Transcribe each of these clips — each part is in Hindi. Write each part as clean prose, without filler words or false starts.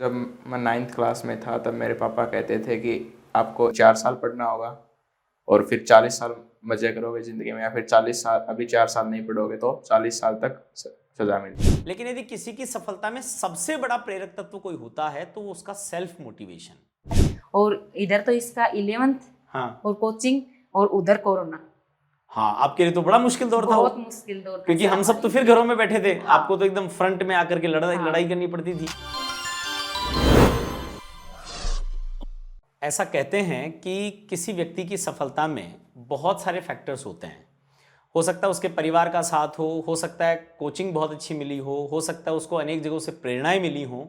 जब मैं 9th क्लास में था तब मेरे पापा कहते थे कि आपको 4 साल पढ़ना होगा और फिर 40 साल मजे करोगे ज़िंदगी में, या फिर 40 साल अभी 4 साल नहीं पढ़ोगे तो 40 साल तक सजा मिलेगी। लेकिन यदि किसी की सफलता में सबसे बड़ा प्रेरक तत्व कोई होता है तो वो उसका सेल्फ मोटिवेशन। और इधर तो इसका 11th हाँ और कोचिंग और उधर कोरोना। हाँ, आपके लिए तो बड़ा मुश्किल दौर था वो, बहुत मुश्किल दौर था क्योंकि सर हम सब तो हमारे फिर लिए। घरों में बैठे थे। हाँ। आपको तो एकदम फ्रंट में आकर के लड़ाई हाँ। लड़ाई करनी पड़ती थी। ऐसा कहते हैं कि किसी व्यक्ति की सफलता में बहुत सारे फैक्टर्स होते हैं। हो सकता है उसके परिवार का साथ हो सकता है कोचिंग बहुत अच्छी मिली हो सकता है उसको अनेक जगहों से प्रेरणाएं मिली हों।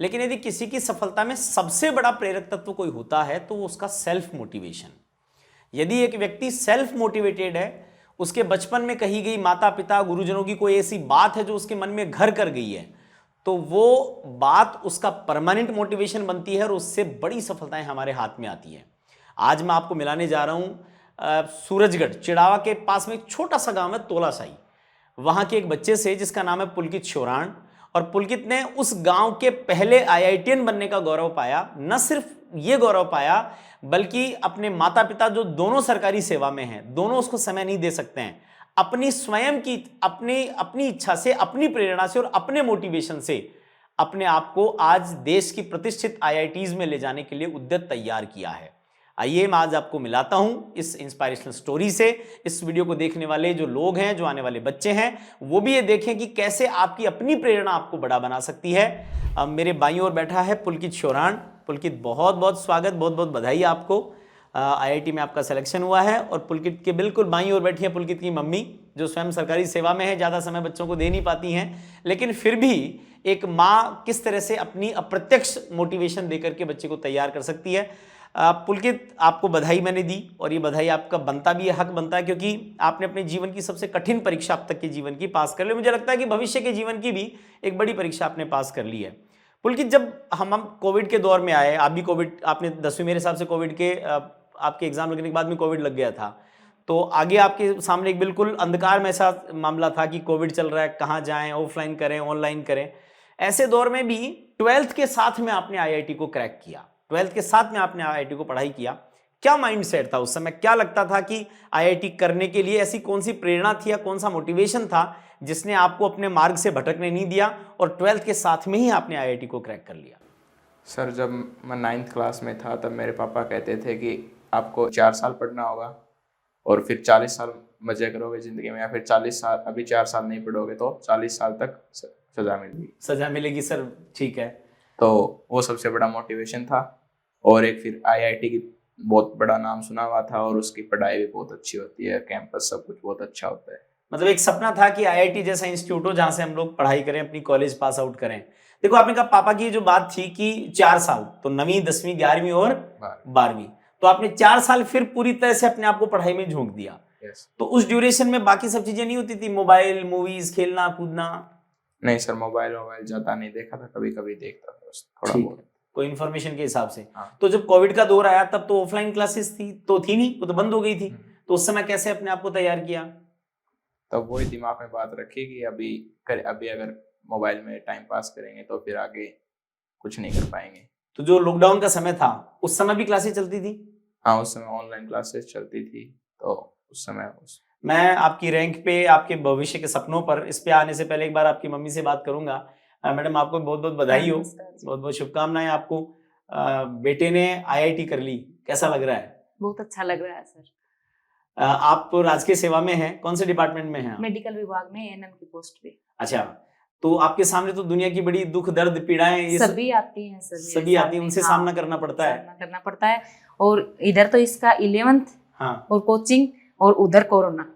लेकिन यदि किसी की सफलता में सबसे बड़ा प्रेरक तत्व कोई होता है तो वो उसका सेल्फ मोटिवेशन। यदि एक व्यक्ति सेल्फ मोटिवेटेड है, उसके बचपन में कही गई माता पिता गुरुजनों की कोई ऐसी बात है जो उसके मन में घर कर गई है, तो वो बात उसका परमानेंट मोटिवेशन बनती है और उससे बड़ी सफलताएं हमारे हाथ में आती हैं। आज मैं आपको मिलाने जा रहा हूं सूरजगढ़ चिड़ावा के पास में एक छोटा सा गांव है तोलासाई। वहां के एक बच्चे से जिसका नाम है पुलकित शोराण, और पुलकित ने उस गांव के पहले आईआईटीएन बनने का गौरव पाया। न सिर्फ ये गौरव पाया बल्कि अपने माता पिता जो दोनों सरकारी सेवा में हैं, दोनों उसको समय नहीं दे सकते हैं, अपनी स्वयं की अपनी इच्छा से, अपनी प्रेरणा से और अपने मोटिवेशन से अपने आप को आज देश की प्रतिष्ठित आईआईटीज में ले जाने के लिए उद्यत तैयार किया है। आइए मैं आज आपको मिलाता हूं इस इंस्पायरेशनल स्टोरी से। इस वीडियो को देखने वाले जो लोग हैं, जो आने वाले बच्चे हैं, वो भी ये देखें कि कैसे आपकी अपनी प्रेरणा आपको बड़ा बना सकती है। अब मेरे बाईं ओर बैठा है पुलकित शोराण। पुलकित, बहुत बहुत स्वागत, बहुत बहुत बधाई आपको। आईआईटी में आपका सिलेक्शन हुआ है। और पुलकित के बिल्कुल बाईं ओर बैठी है पुलकित की मम्मी, जो स्वयं सरकारी सेवा में है, ज़्यादा समय बच्चों को दे नहीं पाती हैं, लेकिन फिर भी एक माँ किस तरह से अपनी अप्रत्यक्ष मोटिवेशन देकर के बच्चे को तैयार कर सकती है। पुलकित, आपको बधाई मैंने दी, और ये बधाई आपका बनता भी है, हक बनता है, क्योंकि आपने अपने जीवन की सबसे कठिन परीक्षा अब तक के जीवन की पास कर ली। मुझे लगता है कि भविष्य के जीवन की भी एक बड़ी परीक्षा आपने पास कर ली है। पुलकित, जब हम कोविड के दौर में आए, आप भी कोविड, आपने 10वीं मेरे हिसाब से कोविड के आपके एग्जाम लगने के बाद में कोविड लग गया था, तो आगे आपके सामने एक बिल्कुल अंधकार में ऐसा मामला था कि कोविड चल रहा है, कहाँ जाएं, ऑफलाइन करें, ऑनलाइन करें। ऐसे दौर में भी 12th के साथ में आपने आईआईटी को क्रैक किया, 12th के साथ में आपने आईआईटी को पढ़ाई किया। क्या माइंडसेट था उस समय? क्या लगता था कि आईआईटी करने के लिए ऐसी कौन सी प्रेरणा थी या कौन सा मोटिवेशन था जिसने आपको अपने मार्ग से भटकने नहीं दिया और 12th के साथ में ही आपने आईआईटी को क्रैक कर लिया? सर, जब मैं 9th क्लास में था तब मेरे पापा कहते थे कि आपको 4 साल पढ़ना होगा और फिर 40 साल मजे करोगे ज़िंदगी में, या फिर 40 साल अभी 4 साल नहीं पढ़ोगे तो 40 साल तक सजा मिलेगी। सजा मिलेगी सर, ठीक है। तो वो सबसे बड़ा मोटिवेशन था। और एक फिर आईआईटी की बहुत बड़ा नाम सुना हुआ था और उसकी पढ़ाई भी बहुत अच्छी होती है, कैंपस सब कुछ बहुत अच्छा होता है। मतलब एक सपना था कि आईआईटी जैसा इंस्टीट्यूट हो जहां से हम लोग पढ़ाई करें, अपनी कॉलेज पास आउट करें। देखो, आपने कहा पापा की जो बात थी कि 4 साल, तो 9वीं 10वीं 11वीं और 12वीं, तो आपने 4 साल फिर पूरी तरह से अपने आप को पढ़ाई में झोंक दिया। तो उस ड्यूरेशन में बाकी सब चीजें नहीं होती थी, मोबाइल, मूवीज, खेलना कूदना? नहीं सर, मोबाइल ज्यादा नहीं देखा था, कभी कभी देखता था थोड़ा बहुत, कोई इन्फॉर्मेशन के हिसाब से। हाँ। तो जब कोविड का दौर आया तब तो ऑफलाइन क्लासेस थी, तो थी नहीं, वो तो बंद हो गई थी। तो उस समय कैसे अपने आप को तैयार किया? तब वही दिमाग में बात रखी कि अभी अगर मोबाइल में टाइम पास करेंगे तो फिर आगे कुछ नहीं कर पाएंगे। तो जो लॉकडाउन का समय था उस समय भी क्लासेस चलती थी? हाँ, उस समय ऑनलाइन क्लासेस चलती थी। तो उस समय मैं आपकी रैंक पे, आपके भविष्य के सपनों पर, इस पे आने से पहले एक बार आपकी मम्मी से बात करूंगा। मैडम, आपको बहुत बहुत बधाई हो, बहुत बहुत शुभकामनाएं आपको। बेटे ने आईआईटी कर ली, कैसा लग रहा है? बहुत अच्छा लग रहा है सर। आप राजकीय सेवा में हैं, कौन से डिपार्टमेंट में हैं? मेडिकल विभाग में एएनएम की पोस्ट पे। अच्छा, तो आपके सामने तो दुनिया की बड़ी दुख दर्द पीड़ाएं ये सभी आती हैं, सभी आती हैं, उनसे सामना करना पड़ता है। और इधर तो इसका 11th और कोचिंग और उधर कोरोना।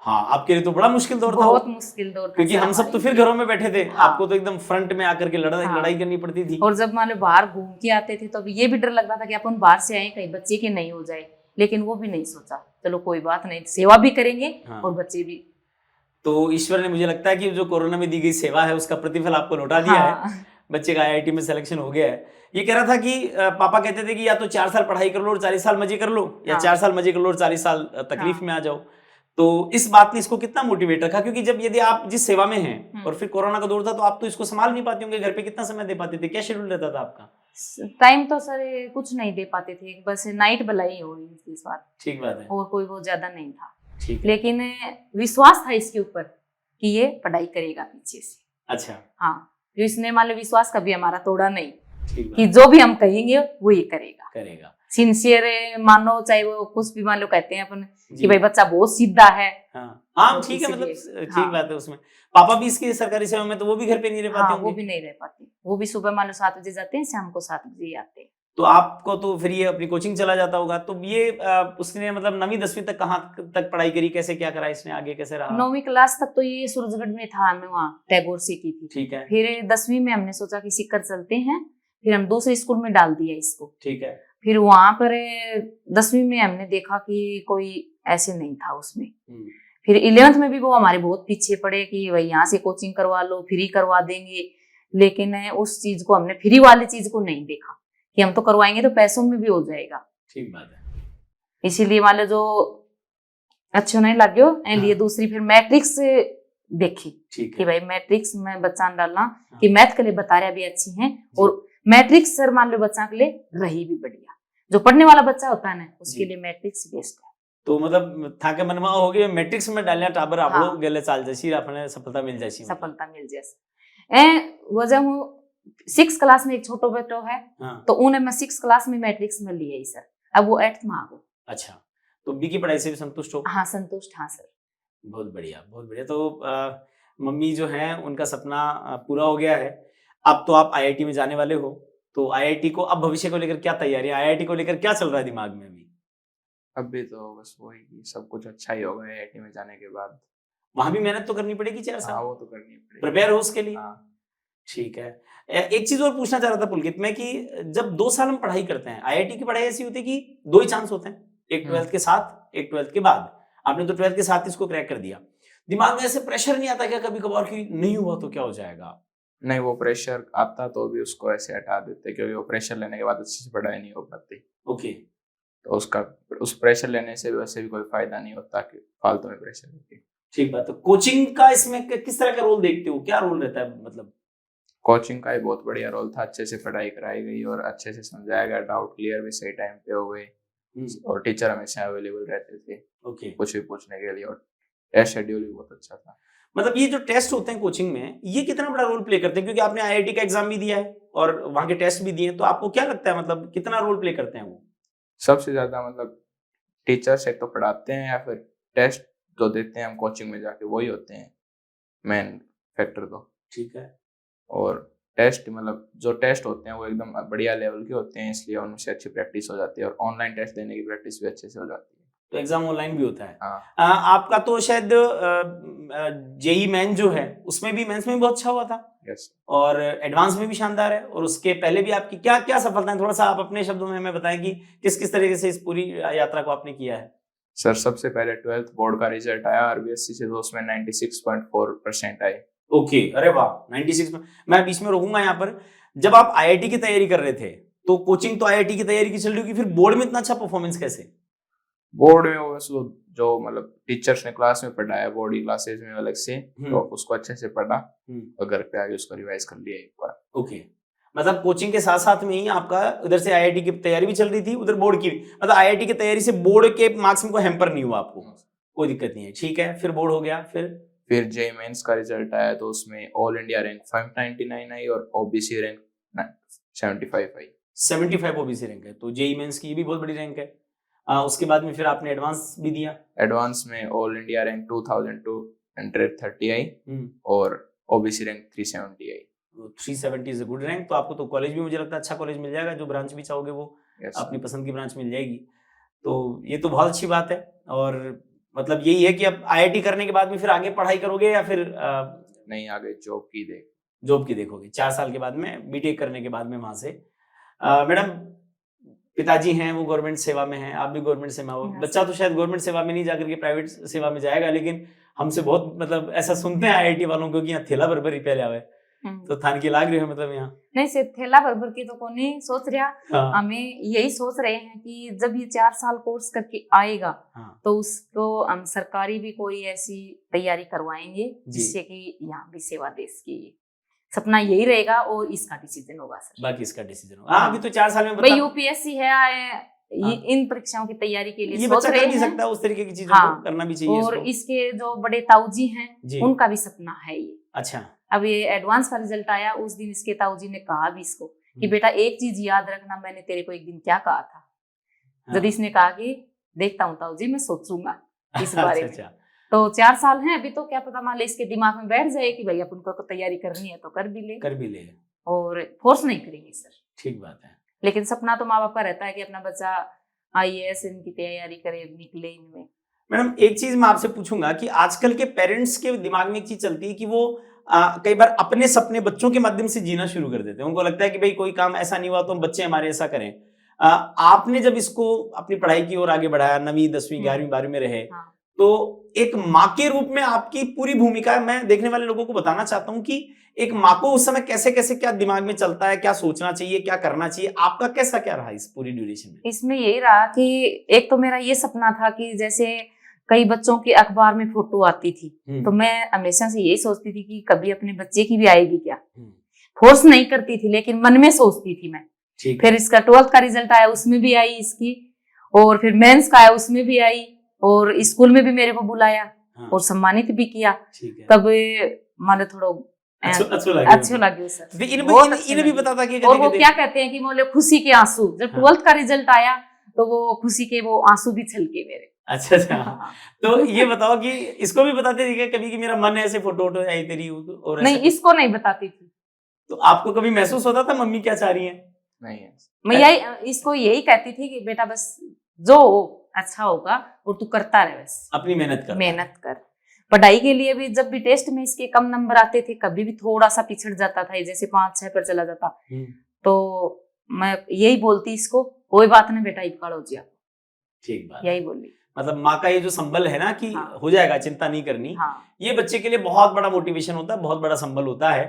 हाँ, आपके लिए तो बड़ा मुश्किल दौर था, बहुत मुश्किल दौर था, क्योंकि हम सब तो फिर घरों में बैठे थे। हाँ। आपको तो एकदम फ्रंट में आकर के लड़ाई करनी पड़ती थी। और जब मान लो बाहर घूम के आते थे तो ये भी डर लगता था कि अपन बाहर से आए, कहीं बच्चे के नहीं हो जाए, लेकिन वो भी नहीं सोचा, चलो कोई बात नहीं, सेवा भी करेंगे। हाँ। और बच्चे भी। तो ईश्वर ने, मुझे लगता है कि जो कोरोना में दी गई सेवा है उसका प्रतिफल आपको लौटा दिया। हाँ। है, बच्चे का आईआईटी में सिलेक्शन हो गया है। ये कह रहा था कि पापा कहते थे कि या तो 4 साल पढ़ाई कर लो और 40 साल मजे कर लो, या 4 साल मजे कर लो और 40 साल तकलीफ में आ जाओ। तो इस बात ने इसको कितना मोटिवेट रखा, क्योंकि जब यदि आप जिस सेवा में हैं और फिर कोरोना का दौर था तो आप तो इसको संभाल नहीं पाते होंगे, घर पे कितना समय दे पाते थे, क्या शेड्यूल रहता था आपका? टाइम तो सर कुछ नहीं दे पाते थे, बस नाइट भलाई हुई इस बार, ठीक बात है, और कोई वो ज्यादा नहीं था। ठीक है। लेकिन विश्वास था इसके ऊपर कि ये पढ़ाई करेगा पीछे से। अच्छा, हाँ, जो इसने मान लो विश्वास कभी हमारा तोड़ा नहीं, ठीक कि जो भी हम कहेंगे वो ये करेगा। करेगा। सिंसियर मानो, चाहे वो कुछ भी मान लो कहते हैं अपन जी। कि भाई बच्चा बहुत सीधा है। हाँ तो ठीक है, मतलब इसलिए, ठीक हाँ। बात है। उसमें पापा भी इसकी सरकारी सेवा में, तो वो भी घर पे नहीं रह पाते हाँ, होंगे? वो भी नहीं रह पाते, वो भी सुबह मान लो 7 बजे जाते हैं, शाम को 7 बजे आते हैं। तो आपको तो फिर ये अपनी कोचिंग चला जाता होगा, तो ये उसने मतलब 9वीं 10वीं तक कहाँ तक पढ़ाई करी, कैसे क्या करा इसने, आगे कैसे रहा? 9वीं क्लास तक तो ये सूरजगढ़ में था, मैं वहाँ टैगोर से की थी। ठीक है, फिर 10वीं में हमने सोचा कि सीकर चलते हैं, फिर हम दूसरे स्कूल में डाल दिया इसको। ठीक है। फिर वहां पर 10वीं में हमने देखा कि कोई ऐसे नहीं था उसमें। फिर 11th में भी वो हमारे बहुत पीछे पड़े कि भाई यहाँ से कोचिंग करवा लो, फ्री करवा देंगे। लेकिन उस चीज को हमने, फ्री वाली चीज को नहीं देखा कि हम तो करवाएंगे तो पैसों में भी हो जाएगा। ठीक बात है। इसीलिए मान लो जो अच्छा नहीं लगे लिए दूसरी फिर मैट्रिक्स देखी ठीक कि है। भाई मैट्रिक्स में बच्चा डालना कि मैथ के लिए बता रहा भी अच्छी हैं, और मैट्रिक्स सर मान लो बच्चा के लिए रही भी बढ़िया। जो पढ़ने वाला बच्चा होता है ना, उसके लिए मैट्रिक्स बेस्ट है। तो मतलब था के मनमा हो गया मैट्रिक्स में डालना टाबर आप हाँ। लोग गले चाल जैसी आपने सफलता मिल जाएगी, सफलता मिल जैसे वजह हूँ 6 क्लास में एक छोटो बेटो है। हाँ। तो उन्हें मैं 6 क्लास में मैट्रिक्स में लिया ही सर, अब वो 8th में आ गो। अच्छा, तो बी की पढ़ाई से भी संतुष्ट हो? हाँ संतुष्ट, हाँ सर। बहुत बढ़िया, बहुत बढ़िया। तो मम्मी जो है उनका सपना पूरा हो गया है। अब तो आप आईआईटी में जाने वाले हो, तो आईआईटी को अब भविष्य को लेकर क्या तैयारी है, आईआईटी को लेकर क्या चल रहा है दिमाग में अभी? अभी तो बस वही सब कुछ अच्छा ही होगा आईआईटी में जाने के बाद। वहां भी मेहनत तो करनी पड़ेगी 4 साल। हाँ, वो तो करनी पड़ेगी। प्रिपेयर हो उसके लिए? हाँ। ठीक है। एक चीज और पूछना चाह रहा था पुलकित मैं कि जब 2 साल हम पढ़ाई करते हैं, आईआईटी की पढ़ाई ऐसी होती है कि 2 ही चांस होते हैं, एक 12th के साथ, एक 12th के बाद। आपने तो 12th के साथ इसको क्रैक कर दिया। दिमाग में ऐसे प्रेशर नहीं आता क्या कभी कभार कि नहीं हुआ तो क्या हो जाएगा? नहीं, वो प्रेशर आता तो भी उसको ऐसे हटा देते, क्योंकि वो प्रेशर लेने के बाद अच्छे से पढ़ाई नहीं हो पाती। ओके। तो उस प्रेशर लेने से वैसे भी कोई फायदा नहीं होता कि फालतू में प्रेशर लेके। ठीक बात। तो कोचिंग का इसमें किस तरह का रोल देखते हो, क्या रोल रहता है? मतलब कोचिंग का ही बहुत बढ़िया रोल था, अच्छे से पढ़ाई कराई गई और अच्छे से समझाया गया, डाउट क्लियर भी सही टाइम पे हो गए, और टीचर हमेशा अवेलेबल रहते थे ओके, कुछ भी पूछने के लिए, और टेस्ट शेड्यूल भी बहुत अच्छा था। मतलब ये जो टेस्ट होते हैं कोचिंग में, ये कितना बड़ा रोल प्ले करते हैं? क्योंकि आपने आईआईटी का एग्जाम भी दिया है और वहां के टेस्ट भी दिए हैं, तो आपको क्या लगता है मतलब कितना रोल प्ले करते हैं वो? सबसे ज्यादा मतलब टीचर्स एक तो पढ़ाते हैं, या फिर टेस्ट जो देते हैं हम कोचिंग में जाके, वही होते हैं मेन फैक्टर तो। ठीक है। और टेस्ट मतलब जो टेस्ट होते हैं वो एकदम बढ़िया लेवल के होते हैं, इसलिए उनसे अच्छी प्रैक्टिस हो जाती है, और ऑनलाइन टेस्ट देने की प्रैक्टिस भी अच्छे से हो जाती है। तो एग्जाम ऑनलाइन भी होता है? हाँ। आपका तो शायद जेई मेन जो है उसमें भी, मेंस में भी बहुत अच्छा हुआ था। यस। और एडवांस में भी शानदार है, और उसके पहले भी आपकी क्या क्या सफलताएं, थोड़ा सा आप अपने शब्दों में हमें बताएं कि किस किस तरीके से इस पूरी यात्रा को आपने किया है। सर, सबसे पहले 12th बोर्ड का रिजल्ट आया आरबीएससी से, तो उसमें 96.4% आई। ओके, अरे वाह, 96 में। मैं बीच में रोकूंगा यहाँ पर, जब आप आईआईटी की तैयारी कर रहे थे तो कोचिंग तो आईआईटी की तैयारी की चल रही होगी, फिर बोर्ड में इतना अच्छा परफॉर्मेंस कैसे? बोर्ड में वो जो मतलब टीचर्स ने क्लास में पढ़ाया बोर्ड की क्लासेस में अलग से, तो उसको अच्छे से पढ़ा और घर पे आके उसको रिवाइज कर लिया एक बार। ओके, मतलब कोचिंग के साथ साथ में ही आपका उधर से आईआईटी की तैयारी भी चल रही थी, उधर बोर्ड की भी, मतलब आईआईटी की तैयारी से बोर्ड के मार्क्स में कोई हैम्पर नहीं हुआ आपको? कोई दिक्कत नहीं है। ठीक है, फिर बोर्ड हो गया, फिर जेईई मेंस का रिजल्ट आया, तो उसमें ऑल इंडिया रैंक 599 आई और ओबीसी रैंक 75 आई। 75 ओबीसी रैंक है, तो जेईई मेंस की ये भी बहुत बड़ी रैंक है। उसके बाद में फिर आपने एडवांस भी दिया। एडवांस में ऑल इंडिया रैंक 2230 आई और OBC rank 370 I. 370 is a good rank. तो आपको तो कॉलेज भी मुझे लगता है अच्छा कॉलेज मिल जाएगा, जो ब्रांच भी चाहोगे वो अपनी पसंद की ब्रांच मिल जाएगी। तो ये तो बहुत अच्छी बात है। और मतलब यही है कि अब आईआईटी करने के बाद में फिर आगे पढ़ाई करोगे या फिर नहीं, आगे जॉब की देखोगे 4 साल के बाद में, बीटेक करने के बाद में वहां से। मैडम, पिताजी हैं वो गवर्नमेंट सेवा में हैं, आप भी गवर्नमेंट सेवा हो। बच्चा तो शायद गवर्नमेंट सेवा में नहीं जाकर के प्राइवेट सेवा में जाएगा, लेकिन हमसे बहुत मतलब ऐसा सुनते हैं आईआईटी वालों को कि यहाँ थेला भर भर रुपया ले आवे, तो थान की लाग रही है मतलब यहाँ। नहीं से थैला भर के तो कोनी सोच रहा। हाँ। हमें यही सोच रहे हैं कि जब ये 4 साल कोर्स करके आएगा हाँ। तो उसको हम सरकारी भी कोई ऐसी तैयारी करवाएंगे जी। जिससे कि यहाँ भी सेवा देश की सपना यही रहेगा और इसका डिसीजन होगा सर। बाकी इसका डिसीजन होगा। हाँ, अभी तो 4 साल में भाई बता यूपीएससी है हाँ। इन परीक्षाओं की तैयारी के लिए ये सोच बच्चा रहे कर भी हैं। सकता है, उस तरीके की चीजों हाँ। को करना भी चाहिए और इसको। इसके जो बड़े ताऊजी हैं जी। उनका भी सपना है ये। अच्छा। अब ये एडवांस का रिजल्ट आया, उस दिन इसके ताऊजी ने कहा भी इसको कि बेटा एक चीज याद रखना, मैंने तेरे को एक दिन क्या कहा था। हाँ। जब इसने कहा कि देखता हूँ ताऊजी, मैं सोचूंगा इस बारे में। अच्छा। तो 4 साल हैं अभी, तो क्या पता मान ले इसके दिमाग में बैठ जाए कि भाई अपन को तैयारी करनी है तो कर भी ले और फोर्स नहीं करेंगे सर। ठीक बात है। लेकिन सपना तो माँ बाप का रहता है कि अपना बच्चा IAS इनकी तैयारी करे, निकले इनमें। मैडम एक चीज मैं आपसे पूछूंगा कि आजकल के पेरेंट्स के दिमाग में एक चीज चलती है कि वो कई बार अपने सपने बच्चों के माध्यम से जीना शुरू कर देते हैं। उनको लगता है कि भाई कोई काम ऐसा नहीं हुआ तो हम बच्चे हमारे ऐसा करें। आपने जब इसको अपनी पढ़ाई की ओर आगे बढ़ाया, 9वीं 10वीं 11वीं 12वीं में रहे, तो एक माँ के रूप में आपकी पूरी भूमिका, मैं देखने वाले लोगों को बताना चाहता हूं कि एक माँ को उस समय कैसे कैसे क्या दिमाग में चलता है, क्या सोचना चाहिए, क्या करना चाहिए, आपका कैसा क्या रहा इस पूरी ड्यूरेशन में? इसमें यही रहा कि एक तो मेरा ये सपना था कि जैसे कई बच्चों की अखबार में फोटो आती थी, तो मैं हमेशा से यही सोचती थी कि कभी अपने बच्चे की भी आएगी क्या। फोर्स नहीं करती थी लेकिन मन में सोचती थी मैं। फिर इसका 12th का रिजल्ट आया, उसमें भी आई इसकी, और फिर मेंस का आया, उसमें भी आई, और स्कूल में भी मेरे को बुलाया और सम्मानित भी किया। तब माने थोड़ा अच्छे लगे सर। इन्हें भी पता था कि और वो क्या कहते हैं कि बोले खुशी के आंसू। जब 12th का रिजल्ट आया तो वो खुशी के वो आंसू भी छलके मेरे। अच्छा। तो ये बताओ कि इसको भी बताते थे कभी कि मेरा मन है ऐसे फोटो आई तेरी? और नहीं, इसको नहीं बताती थी। तो आपको कभी महसूस होता था मम्मी क्या चाह रही है? नहीं, मैं इसको यही कहती थी कि बेटा बस जो अच्छा होगा और तू करता रहे, बस अपनी मेहनत कर। पढ़ाई के लिए भी जब भी टेस्ट में इसके कम नंबर आते थे, कभी भी थोड़ा सा पिछड़ जाता था, जैसे 5-6 पर चला जाता, तो मैं यही बोलती इसको, कोई बात नहीं बेटा, इक्कड़ हो जिया। ठीक बात, यही बोली। मतलब माँ का ये जो संबल है ना कि हो जाएगा, चिंता नहीं करनी, ये बच्चे के लिए बहुत बड़ा मोटिवेशन होता है, बहुत बड़ा संबल होता है।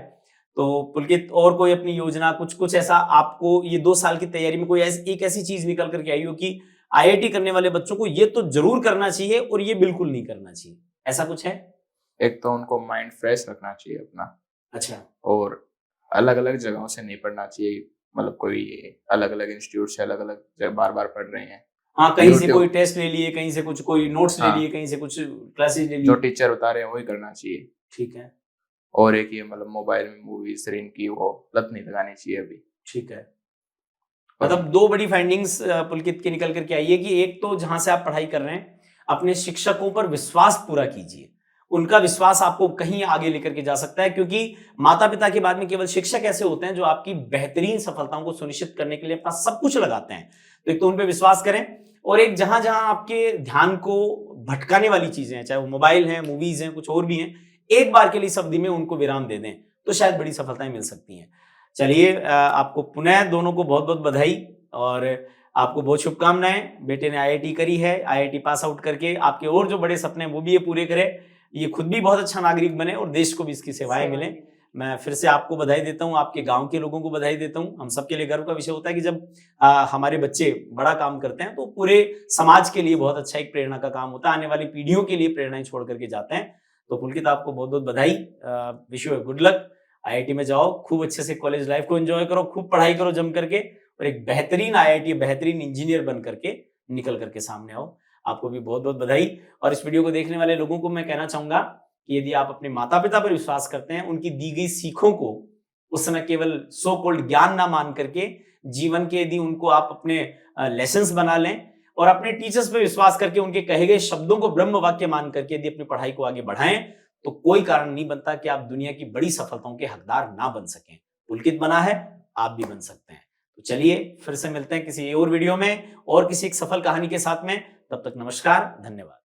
तो पुलकित, और कोई अपनी योजना, कुछ ऐसा आपको ये 2 साल की तैयारी में कोई एक ऐसी चीज निकल करके आई हो कि IIT करने वाले बच्चों को ये तो जरूर करना चाहिए और ये बिल्कुल नहीं करना चाहिए, ऐसा कुछ है? एक तो उनको माइंड फ्रेश रखना चाहिए अपना। अच्छा। और अलग अलग जगहों से नहीं पढ़ना चाहिए, मतलब कोई अलग अलग इंस्टीट्यूट से अलग अलग बार बार पढ़ रहे हैं। हाँ, कहीं से कोई टेस्ट ले लिए, कहीं से कुछ कोई नोट्स ले लिए, कहीं से कुछ क्लासेस ले लिए, जो टीचर बता रहे हैं वही करना चाहिए। ठीक है। और एक ये मतलब मोबाइल में मूवीज की वो लत नहीं लगानी चाहिए अभी। ठीक है। मतलब 2 बड़ी फाइंडिंग्स पुलकित की निकल करके आई है कि एक तो जहां से आप पढ़ाई कर रहे हैं, अपने शिक्षकों पर विश्वास पूरा कीजिए। उनका विश्वास आपको कहीं आगे लेकर के जा सकता है, क्योंकि माता पिता के बाद में केवल शिक्षक ऐसे होते हैं जो आपकी बेहतरीन सफलताओं को सुनिश्चित करने के लिए अपना सब कुछ लगाते हैं। तो एक तो उन पर विश्वास करें, और एक जहां जहां आपके ध्यान को भटकाने वाली चीजें हैं, चाहे वो मोबाइल हैं, मूवीज हैं, कुछ और भी हैं, एक बार के लिए इस अवधि में उनको विराम दे दें, तो शायद बड़ी सफलताएं मिल सकती हैं। चलिए, आपको पुनः दोनों को बहुत बहुत बधाई और आपको बहुत शुभकामनाएं। बेटे ने IIT करी है, IIT पास आउट करके आपके और जो बड़े सपने हैं वो भी ये पूरे करे, ये खुद भी बहुत अच्छा नागरिक बने और देश को भी इसकी सेवाएं मिले। मैं फिर से आपको बधाई देता हूं, आपके गांव के लोगों को बधाई देता हूं। हम सबके लिए गर्व का विषय होता है कि जब हमारे बच्चे बड़ा काम करते हैं तो पूरे समाज के लिए बहुत अच्छा एक प्रेरणा का काम होता है, आने वाली पीढ़ियों के लिए प्रेरणाएं छोड़ करके जाते हैं। तो पुलकित, आपको बहुत बहुत बधाई, wish you good luck. IIT में जाओ, खूब अच्छे से कॉलेज लाइफ को एंजॉय करो, खूब पढ़ाई करो जम करके, और एक बेहतरीन IIT, बेहतरीन इंजीनियर बन करके निकल करके सामने आओ। आपको भी बहुत बहुत बधाई। और इस वीडियो को देखने वाले लोगों को मैं कहना चाहूंगा कि यदि आप अपने माता पिता पर विश्वास करते हैं, उनकी दी गई सीखों को उस समय केवल सो कॉल्ड ज्ञान ना मान करके जीवन के यदि उनको आप अपने लेसन्स बना लें, और अपने टीचर्स पे विश्वास करके उनके कहे गए शब्दों को ब्रह्म वाक्य मान करके यदि अपनी पढ़ाई को आगे बढ़ाएं, तो कोई कारण नहीं बनता कि आप दुनिया की बड़ी सफलताओं के हकदार ना बन सकें। पुलकित बना है, आप भी बन सकते हैं। तो चलिए, फिर से मिलते हैं किसी और वीडियो में और किसी एक सफल कहानी के साथ में। तब तक नमस्कार, धन्यवाद।